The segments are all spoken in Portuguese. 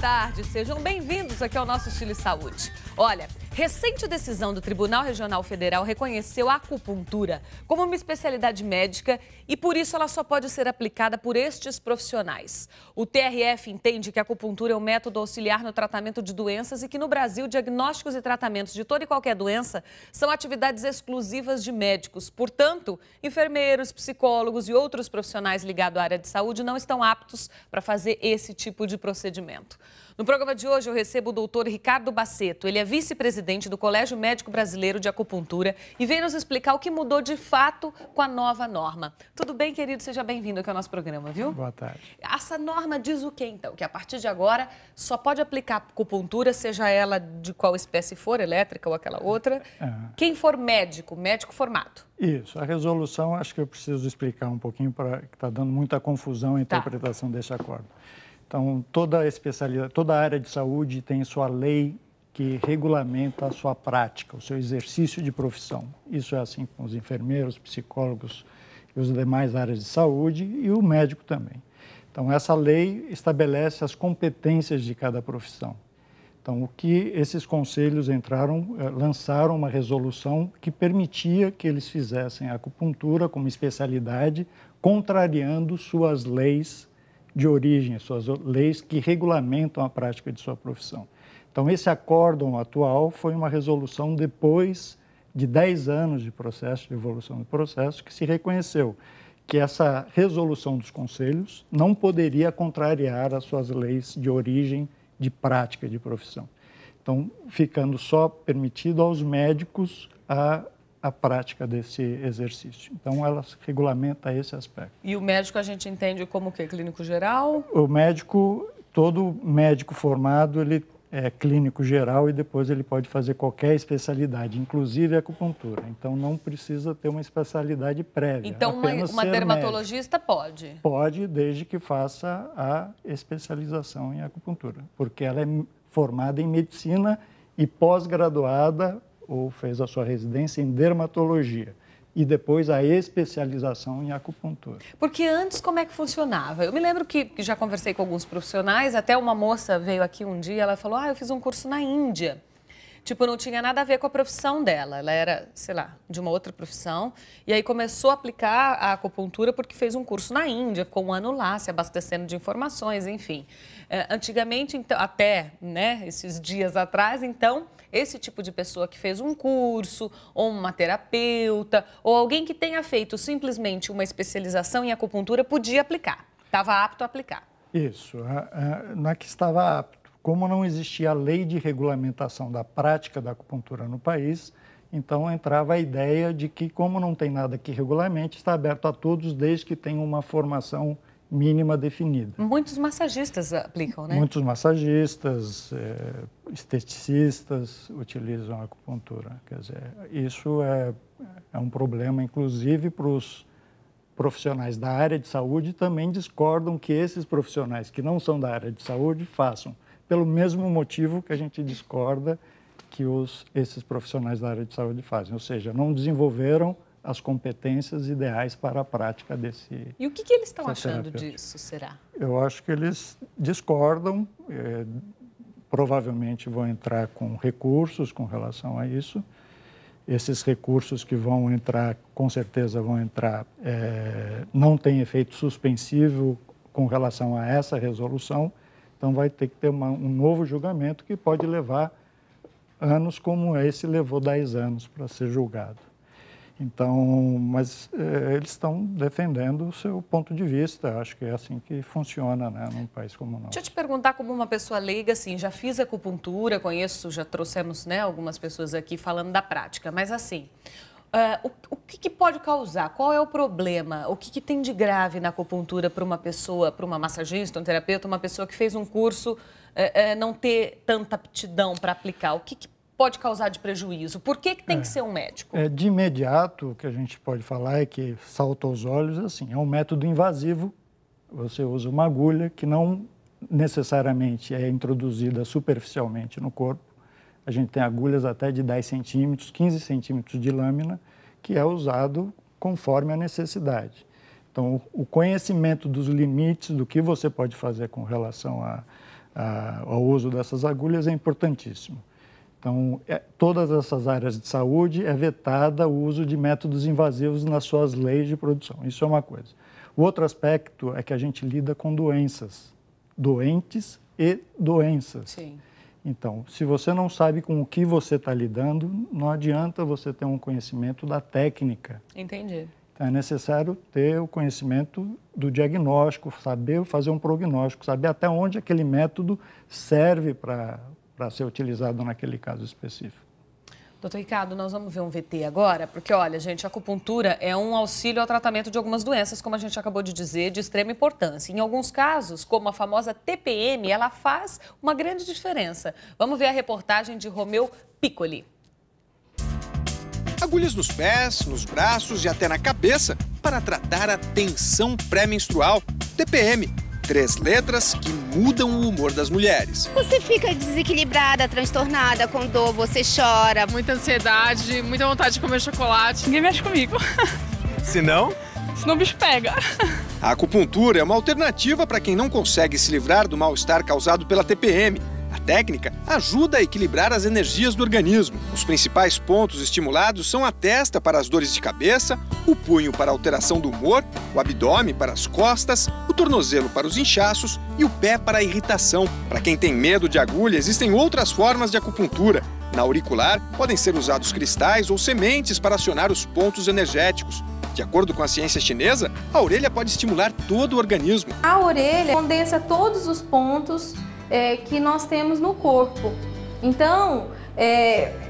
tarde, sejam bem-vindos aqui ao nosso Estilo e Saúde. Olha, recente decisão do Tribunal Regional Federal reconheceu a acupuntura como uma especialidade médica e por isso ela só pode ser aplicada por estes profissionais. O TRF entende que a acupuntura é um método auxiliar no tratamento de doenças e que no Brasil diagnósticos e tratamentos de toda e qualquer doença são atividades exclusivas de médicos. Portanto, enfermeiros, psicólogos e outros profissionais ligados à área de saúde não estão aptos para fazer esse tipo de procedimento. No programa de hoje eu recebo o doutor Ricardo Baceto. Ele é vice-presidente do Colégio Médico Brasileiro de Acupuntura e vem nos explicar o que mudou de fato com a nova norma. Tudo bem, querido? Seja bem-vindo aqui ao nosso programa, viu? Boa tarde. Essa norma diz o quê, então? Que a partir de agora só pode aplicar acupuntura, seja ela de qual espécie for, elétrica ou aquela outra, quem for médico, médico formado. Isso. A resolução, acho que eu preciso explicar um pouquinho, que está dando muita confusão a interpretação desse acordo. Então, toda a área de saúde tem sua lei que regulamenta a sua prática, o seu exercício de profissão. Isso é assim com os enfermeiros, psicólogos e os demais áreas de saúde e o médico também. Então, essa lei estabelece as competências de cada profissão. Então, o que esses conselhos lançaram uma resolução que permitia que eles fizessem a acupuntura como especialidade, contrariando suas leis de origem, suas leis que regulamentam a prática de sua profissão. Então, esse acórdão atual foi uma resolução depois de 10 anos de processo, de evolução do processo, que se reconheceu que essa resolução dos conselhos não poderia contrariar as suas leis de origem de prática de profissão. Então, ficando só permitido aos médicos a prática desse exercício. Então, ela regulamenta esse aspecto. E o médico a gente entende como o quê? Clínico geral? O médico, todo médico formado, ele é clínico geral e depois ele pode fazer qualquer especialidade, inclusive acupuntura. Então, não precisa ter uma especialidade prévia. Então, uma dermatologista pode? Pode, desde que faça a especialização em acupuntura, porque ela é formada em medicina e pós-graduada ou fez a sua residência em dermatologia e depois a especialização em acupuntura. Porque antes como é que funcionava? Eu me lembro que já conversei com alguns profissionais, até uma moça veio aqui um dia, ela falou, eu fiz um curso na Índia. Tipo, não tinha nada a ver com a profissão dela, ela era, sei lá, de uma outra profissão, e aí começou a aplicar a acupuntura porque fez um curso na Índia, ficou um ano lá, se abastecendo de informações, enfim. Antigamente, então, até esses dias atrás, então, esse tipo de pessoa que fez um curso, ou uma terapeuta, ou alguém que tenha feito simplesmente uma especialização em acupuntura podia aplicar, estava apto a aplicar. Isso, não é que estava apto. Como não existia a lei de regulamentação da prática da acupuntura no país, então entrava a ideia de que, como não tem nada que regulamente, está aberto a todos desde que tenham uma formação mínima definida. Muitos massagistas aplicam, né? Muitos massagistas, esteticistas utilizam a acupuntura. Quer dizer, isso é um problema, inclusive, para os profissionais da área de saúde também discordam que esses profissionais que não são da área de saúde façam, pelo mesmo motivo que a gente discorda que esses profissionais da área de saúde fazem, ou seja, não desenvolveram as competências ideais para a prática desse. E o que eles estão achando disso, será? Eu acho que eles discordam, provavelmente vão entrar com recursos com relação a isso. Esses recursos que vão entrar, com certeza vão entrar, não tem efeito suspensivo com relação a essa resolução, então vai ter que ter um novo julgamento que pode levar anos, como esse levou 10 anos para ser julgado. Então, mas eles estão defendendo o seu ponto de vista, acho que é assim que funciona, né, num país como o nosso. Deixa eu te perguntar, como uma pessoa leiga, assim, já fiz acupuntura, conheço, já trouxemos, algumas pessoas aqui falando da prática, mas assim, o que pode causar? Qual é o problema? O que tem de grave na acupuntura para uma pessoa, para uma massagista, um terapeuta, uma pessoa que fez um curso, não ter tanta aptidão para aplicar? O que pode causar de prejuízo? Por que tem que ser um médico? De imediato, o que a gente pode falar é que salta aos olhos, assim, é um método invasivo. Você usa uma agulha que não necessariamente é introduzida superficialmente no corpo. A gente tem agulhas até de 10 centímetros, 15 centímetros de lâmina, que é usado conforme a necessidade. Então, o conhecimento dos limites do que você pode fazer com relação ao uso dessas agulhas é importantíssimo. Então, todas essas áreas de saúde é vetada o uso de métodos invasivos nas suas leis de produção. Isso é uma coisa. O outro aspecto é que a gente lida com doenças, doentes e doenças. Sim. Então, se você não sabe com o que você está lidando, não adianta você ter um conhecimento da técnica. Entendi. Então, é necessário ter o conhecimento do diagnóstico, saber fazer um prognóstico, saber até onde aquele método serve para ser utilizado naquele caso específico. Doutor Ricardo, nós vamos ver um VT agora, porque, olha, gente, a acupuntura é um auxílio ao tratamento de algumas doenças, como a gente acabou de dizer, de extrema importância. Em alguns casos, como a famosa TPM, ela faz uma grande diferença. Vamos ver a reportagem de Romeu Piccoli. Agulhas nos pés, nos braços e até na cabeça para tratar a tensão pré-menstrual, TPM. 3 letras que mudam o humor das mulheres. Você fica desequilibrada, transtornada, com dor, você chora. Muita ansiedade, muita vontade de comer chocolate. Ninguém mexe comigo. Senão o bicho pega. A acupuntura é uma alternativa para quem não consegue se livrar do mal-estar causado pela TPM. A técnica ajuda a equilibrar as energias do organismo. Os principais pontos estimulados são a testa para as dores de cabeça, o punho para a alteração do humor, o abdômen para as costas, o tornozelo para os inchaços e o pé para a irritação. Para quem tem medo de agulha, existem outras formas de acupuntura. Na auricular, podem ser usados cristais ou sementes para acionar os pontos energéticos. De acordo com a ciência chinesa, a orelha pode estimular todo o organismo. A orelha condensa todos os pontos que nós temos no corpo. Então,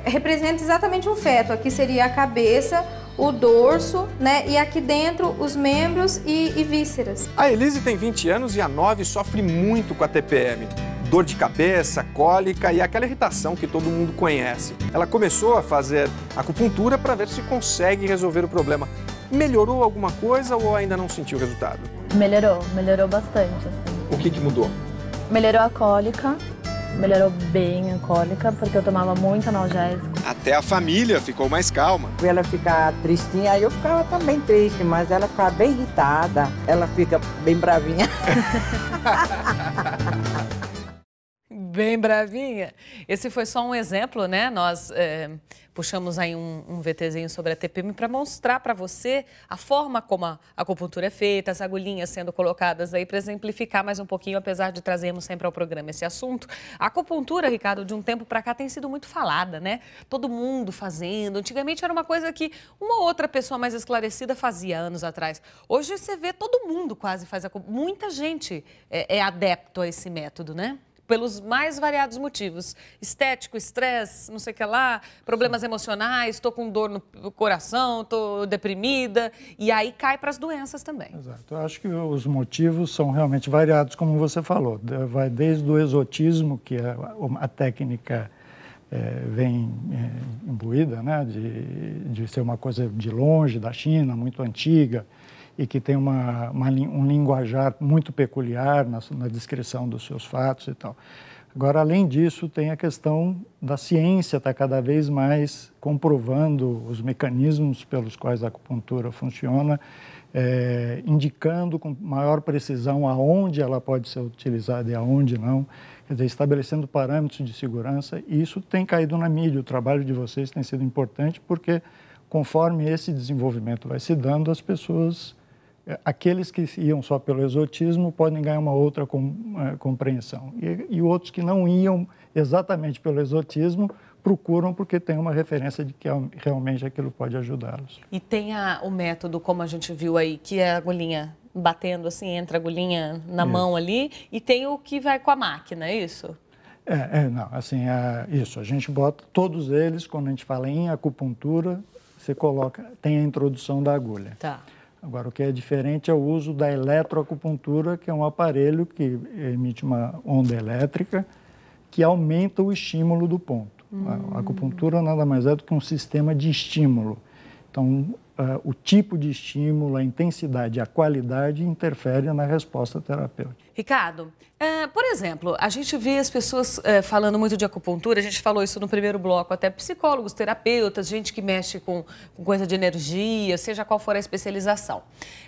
representa exatamente um feto. Aqui seria a cabeça, o dorso, né? E aqui dentro os membros e vísceras. A Elise tem 20 anos e a 9 sofre muito com a TPM. Dor de cabeça, cólica e aquela irritação que todo mundo conhece. Ela começou a fazer acupuntura para ver se consegue resolver o problema. Melhorou alguma coisa ou ainda não sentiu o resultado? Melhorou bastante. Assim. O que mudou? Melhorou a cólica, melhorou bem a cólica, porque eu tomava muito analgésico. Até a família ficou mais calma. Ela ficar tristinha, aí eu ficava também triste, mas ela ficava bem irritada, ela fica bem bravinha. Bem bravinha. Esse foi só um exemplo, né? Nós puxamos aí um VTzinho sobre a TPM para mostrar para você a forma como a acupuntura é feita, as agulhinhas sendo colocadas aí para exemplificar mais um pouquinho, apesar de trazermos sempre ao programa esse assunto. A acupuntura, Ricardo, de um tempo para cá tem sido muito falada, né? Todo mundo fazendo. Antigamente era uma coisa que uma outra pessoa mais esclarecida fazia anos atrás. Hoje você vê todo mundo quase faz acupuntura. Muita gente é adepto a esse método, né? Pelos mais variados motivos. Estético, estresse, não sei o que lá, problemas emocionais, estou com dor no coração, estou deprimida, e aí cai para as doenças também. Exato. Eu acho que os motivos são realmente variados, como você falou. Vai desde o exotismo, que a técnica vem imbuída, né, de ser uma coisa de longe, da China, muito antiga, e que tem um linguajar muito peculiar na descrição dos seus fatos e tal. Agora, além disso, tem a questão da ciência, está cada vez mais comprovando os mecanismos pelos quais a acupuntura funciona, indicando com maior precisão aonde ela pode ser utilizada e aonde não, quer dizer, estabelecendo parâmetros de segurança, e isso tem caído na mídia. O trabalho de vocês tem sido importante porque, conforme esse desenvolvimento vai se dando, as pessoas... Aqueles que iam só pelo exotismo podem ganhar uma outra compreensão. E outros que não iam exatamente pelo exotismo procuram porque tem uma referência de que realmente aquilo pode ajudá-los. E tem o método, como a gente viu aí, que é a agulhinha batendo assim, entra a agulhinha na mão ali, e tem o que vai com a máquina, é isso? Não, assim, isso, a gente bota todos eles, quando a gente fala em acupuntura, você coloca, tem a introdução da agulha. Tá. Agora, o que é diferente é o uso da eletroacupuntura, que é um aparelho que emite uma onda elétrica que aumenta o estímulo do ponto. A acupuntura nada mais é do que um sistema de estímulo. Então, o tipo de estímulo, a intensidade e a qualidade interferem na resposta terapêutica. Ricardo, por exemplo, a gente vê as pessoas falando muito de acupuntura, a gente falou isso no primeiro bloco, até psicólogos, terapeutas, gente que mexe com coisa de energia, seja qual for a especialização.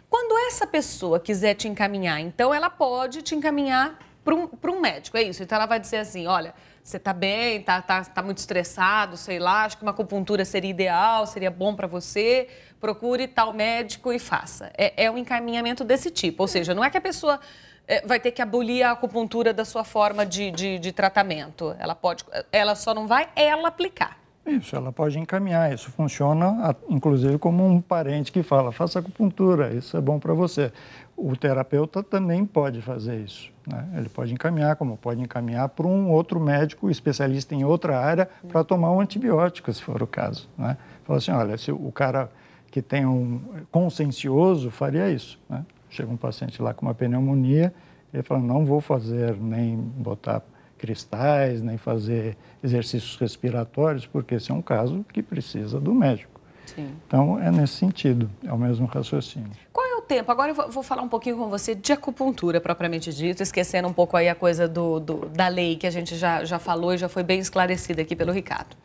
Quando essa pessoa quiser te encaminhar, então ela pode te encaminhar para um médico, é isso. Então, ela vai dizer assim, olha, você está bem, tá muito estressado, sei lá, acho que uma acupuntura seria ideal, seria bom para você, procure tal médico e faça. É um encaminhamento desse tipo, ou seja, não é que a pessoa vai ter que abolir a acupuntura da sua forma de tratamento. Ela só não vai ela aplicar. Isso, ela pode encaminhar. Isso funciona, inclusive, como um parente que fala, faça acupuntura, isso é bom para você. O terapeuta também pode fazer isso, né? Ele pode encaminhar, como pode encaminhar para um outro médico especialista em outra área para tomar um antibiótico, se for o caso, né? Fala assim, olha, se o cara que tem um consciencioso faria isso, né? Chega um paciente lá com uma pneumonia, ele fala, não vou fazer nem botar cristais, nem fazer exercícios respiratórios, porque esse é um caso que precisa do médico. Sim. Então, é nesse sentido, é o mesmo raciocínio. Qual é o tempo? Agora eu vou falar um pouquinho com você de acupuntura, propriamente dito, esquecendo um pouco aí a coisa da lei que a gente já falou e já foi bem esclarecida aqui pelo Ricardo.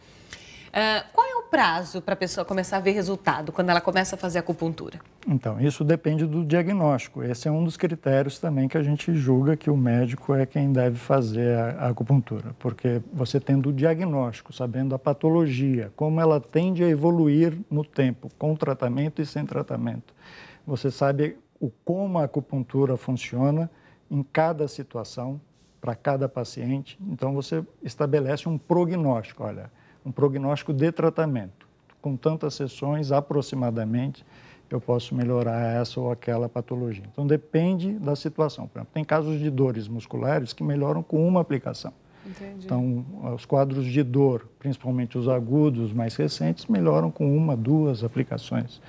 Qual é o prazo para a pessoa começar a ver resultado quando ela começa a fazer acupuntura? Então, isso depende do diagnóstico. Esse é um dos critérios também que a gente julga que o médico é quem deve fazer a acupuntura. Porque você tendo o diagnóstico, sabendo a patologia, como ela tende a evoluir no tempo, com tratamento e sem tratamento, você sabe como a acupuntura funciona em cada situação, para cada paciente. Então, você estabelece um prognóstico, olha, um prognóstico de tratamento. Com tantas sessões, aproximadamente, eu posso melhorar essa ou aquela patologia. Então, depende da situação. Por exemplo, tem casos de dores musculares que melhoram com uma aplicação. Entendi. Então, os quadros de dor, principalmente os agudos mais recentes, melhoram com 1, 2 aplicações.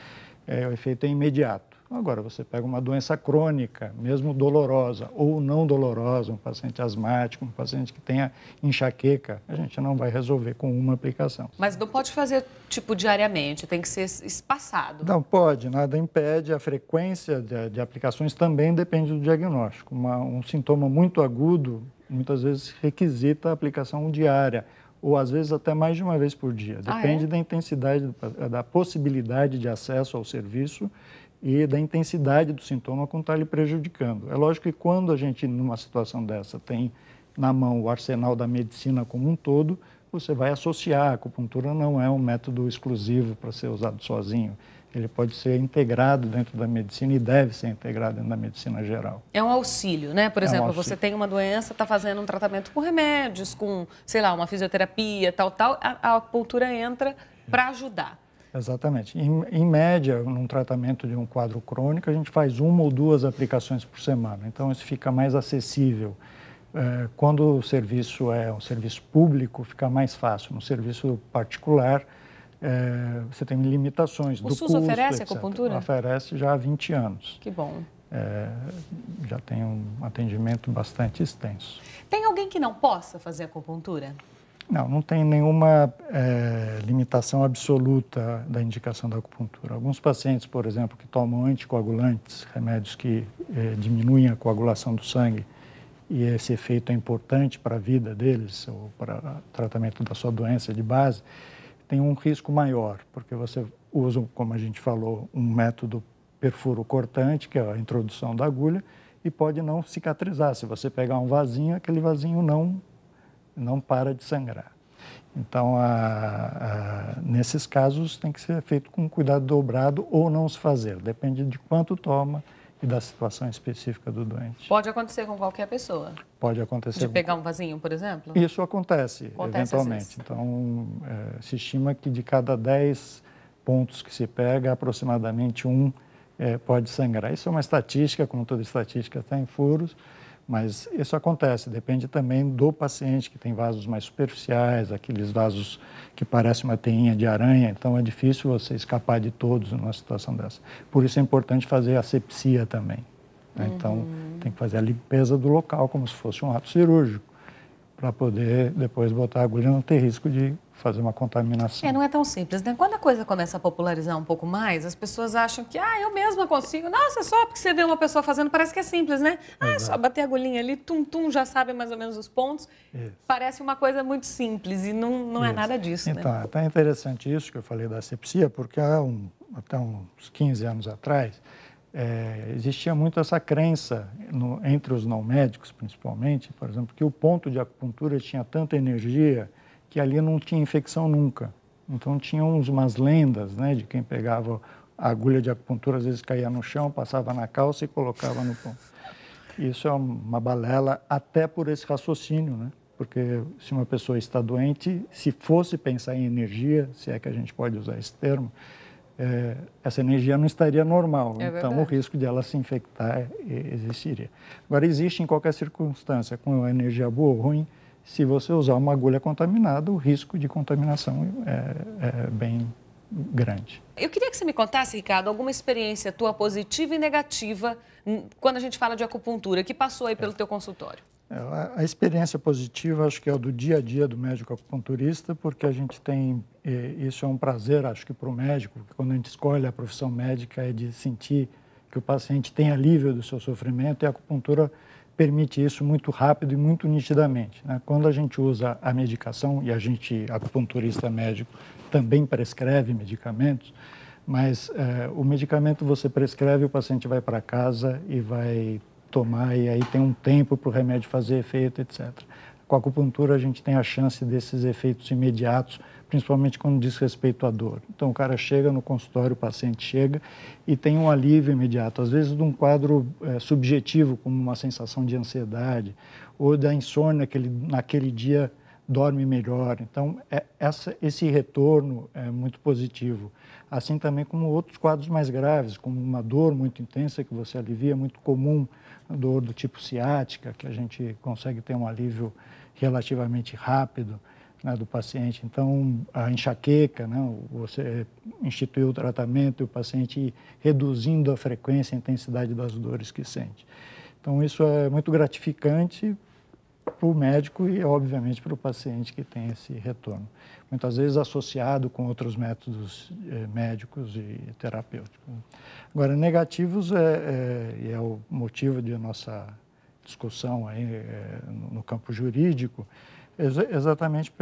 O efeito é imediato. Agora, você pega uma doença crônica, mesmo dolorosa ou não dolorosa, um paciente asmático, um paciente que tenha enxaqueca, a gente não vai resolver com uma aplicação. Mas não pode fazer, tipo, diariamente, tem que ser espaçado. Não pode, nada impede. A frequência de aplicações também depende do diagnóstico. Um sintoma muito agudo, muitas vezes requisita a aplicação diária, ou às vezes até mais de uma vez por dia. Depende da intensidade, da possibilidade de acesso ao serviço e da intensidade do sintoma como está lhe prejudicando. É lógico que quando a gente, numa situação dessa, tem na mão o arsenal da medicina como um todo, você vai associar. A acupuntura não é um método exclusivo para ser usado sozinho. Ele pode ser integrado dentro da medicina e deve ser integrado dentro da medicina geral. É um auxílio, né? Por exemplo, você tem uma doença, está fazendo um tratamento com remédios, com, sei lá, uma fisioterapia, tal. A acupuntura entra para ajudar. Exatamente. Em média, num tratamento de um quadro crônico, a gente faz 1 ou 2 aplicações por semana. Então, isso fica mais acessível. Quando o serviço é um serviço público, fica mais fácil. No serviço particular, você tem limitações do custo. O SUS oferece etc. acupuntura? Oferece já há 20 anos. Que bom. Já tem um atendimento bastante extenso. Tem alguém que não possa fazer acupuntura? Não tem nenhuma limitação absoluta da indicação da acupuntura. Alguns pacientes, por exemplo, que tomam anticoagulantes, remédios que diminuem a coagulação do sangue, e esse efeito é importante para a vida deles, ou para o tratamento da sua doença de base, tem um risco maior, porque você usa, como a gente falou, um método perfuro cortante, que é a introdução da agulha, e pode não cicatrizar. Se você pegar um vasinho, aquele vasinho não para de sangrar. Então, nesses casos, tem que ser feito com cuidado dobrado ou não se fazer. Depende de quanto toma e da situação específica do doente. Pode acontecer com qualquer pessoa? Pode acontecer. De pegar um vasinho, por exemplo? Isso acontece eventualmente. Então, se estima que de cada 10 pontos que se pega, aproximadamente 1 pode sangrar. Isso é uma estatística, como toda estatística tem furos, mas isso acontece, depende também do paciente, que tem vasos mais superficiais, aqueles vasos que parecem uma teinha de aranha, então é difícil você escapar de todos numa situação dessa. Por isso é importante fazer asepsia também, né? Então, tem que fazer a limpeza do local, como se fosse um ato cirúrgico, para poder depois botar a agulha e não ter risco de fazer uma contaminação. Não é tão simples, né? Quando a coisa começa a popularizar um pouco mais, as pessoas acham que, eu mesma consigo. Nossa, só porque você vê uma pessoa fazendo, parece que é simples, né? É só bater a agulhinha ali, tum, já sabe mais ou menos os pontos. Isso. Parece uma coisa muito simples e não é nada disso, então, né? Então, é interessante isso que eu falei da asepsia, porque até uns 15 anos atrás, existia muito essa crença entre os não médicos, principalmente, por exemplo, que o ponto de acupuntura tinha tanta energia que ali não tinha infecção nunca. Então, tinham umas lendas, né, de quem pegava a agulha de acupuntura, às vezes caía no chão, passava na calça e colocava no ponto. Isso é uma balela até por esse raciocínio, né? Porque se uma pessoa está doente, se fosse pensar em energia, se é que a gente pode usar esse termo, essa energia não estaria normal. Então, o risco de ela se infectar existiria. Agora, existe em qualquer circunstância, com energia boa ou ruim, se você usar uma agulha contaminada, o risco de contaminação é bem grande. Eu queria que você me contasse, Ricardo, alguma experiência tua positiva e negativa quando a gente fala de acupuntura, que passou aí pelo teu consultório. A experiência positiva, acho que é do dia a dia do médico acupunturista, porque a gente tem, isso é um prazer, acho que para o médico, que quando a gente escolhe a profissão médica é de sentir que o paciente tem alívio do seu sofrimento, e a acupuntura permite isso muito rápido e muito nitidamente, né? Quando a gente usa a medicação, e a gente, acupunturista médico, também prescreve medicamentos, mas o medicamento você prescreve, o paciente vai para casa e vai tomar, e aí tem um tempo para o remédio fazer efeito, etc. Com a acupuntura a gente tem a chance desses efeitos imediatos, principalmente quando diz respeito à dor. Então o cara chega no consultório, o paciente chega e tem um alívio imediato, às vezes de um quadro subjetivo, como uma sensação de ansiedade, ou da insônia, que ele naquele dia dorme melhor. Então esse retorno é muito positivo. Assim também como outros quadros mais graves, como uma dor muito intensa que você alivia, muito comum, dor do tipo ciática, que a gente consegue ter um alívio relativamente rápido, né, do paciente. Então, a enxaqueca, né, você instituiu o tratamento e o paciente ir reduzindo a frequência e a intensidade das dores que sente. Então, isso é muito gratificante para o médico e, obviamente, para o paciente que tem esse retorno. Muitas vezes associado com outros métodos médicos e terapêuticos. Agora, negativos é o motivo de nossa discussão aí, no campo jurídico, exatamente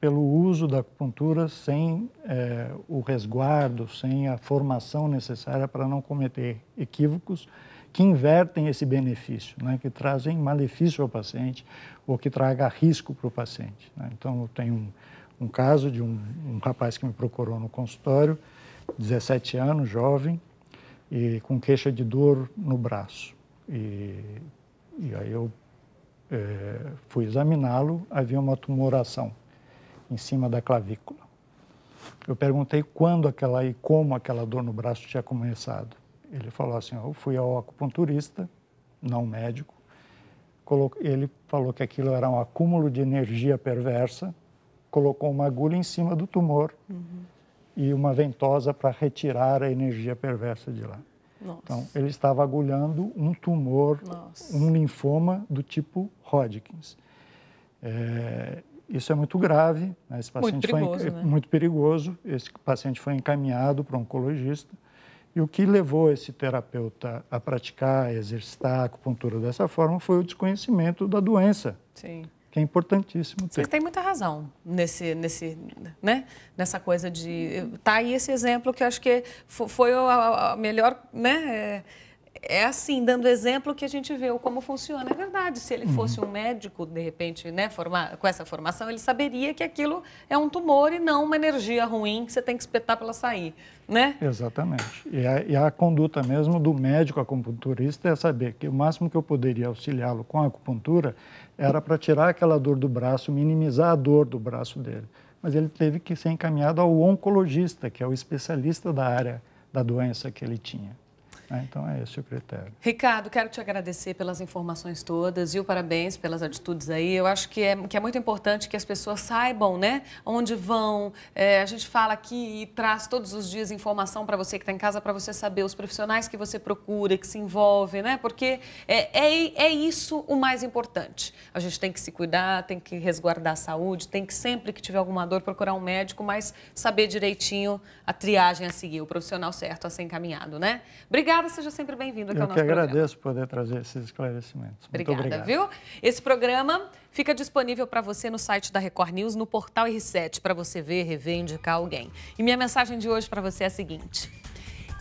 pelo uso da acupuntura sem o resguardo, sem a formação necessária para não cometer equívocos que invertem esse benefício, né, que trazem malefício ao paciente ou que traga risco para o paciente, né? Então, eu tenho um caso de um rapaz que me procurou no consultório, 17 anos, jovem, e com queixa de dor no braço. E aí eu fui examiná-lo, havia uma tumoração em cima da clavícula. Eu perguntei quando e como aquela dor no braço tinha começado. Ele falou assim, eu fui ao acupunturista, não médico, ele falou que aquilo era um acúmulo de energia perversa, colocou uma agulha em cima do tumor e uma ventosa para retirar a energia perversa de lá. Nossa. Então, ele estava agulhando um tumor, um linfoma do tipo Hodgkin. Isso é muito grave, né? Esse paciente muito perigoso. Esse paciente foi encaminhado para um oncologista. E o que levou esse terapeuta a praticar, a exercitar a acupuntura dessa forma foi o desconhecimento da doença. Sim. Que é importantíssimo ter. Você tem muita razão né? Nessa coisa de... Tá aí esse exemplo que eu acho que foi a melhor, né? É assim, dando exemplo que a gente vê como funciona. É verdade, se ele fosse um médico, de repente, né, com essa formação, ele saberia que aquilo é um tumor e não uma energia ruim que você tem que espetar para ela sair, né? Exatamente. E a conduta mesmo do médico acupunturista é saber que o máximo que eu poderia auxiliá-lo com a acupuntura era para tirar aquela dor do braço, minimizar a dor do braço dele. Mas ele teve que ser encaminhado ao oncologista, que é o especialista da área da doença que ele tinha. Então, é esse o critério. Ricardo, quero te agradecer pelas informações todas e o parabéns pelas atitudes aí. Eu acho que é muito importante que as pessoas saibam, né, onde vão. A gente fala aqui e traz todos os dias informação para você que está em casa, para você saber os profissionais que você procura, que se envolve, né? Porque é isso o mais importante. A gente tem que se cuidar, tem que resguardar a saúde, tem que sempre que tiver alguma dor procurar um médico, mas saber direitinho a triagem a seguir, o profissional certo a ser encaminhado, né? Obrigada, seja sempre bem-vindo aqui ao nosso programa. Eu que agradeço poder trazer esses esclarecimentos. Obrigada, muito obrigado. Viu? Esse programa fica disponível para você no site da Record News, no portal R7, para você ver, rever, indicar alguém. E minha mensagem de hoje para você é a seguinte: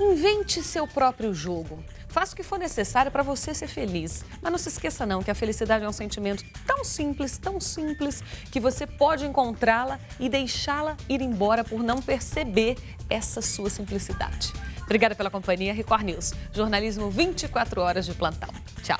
Invente seu próprio jogo. Faça o que for necessário para você ser feliz. Mas não se esqueça não que a felicidade é um sentimento tão simples, que você pode encontrá-la e deixá-la ir embora por não perceber essa sua simplicidade. Obrigada pela companhia. Record News, jornalismo 24 horas de plantão. Tchau.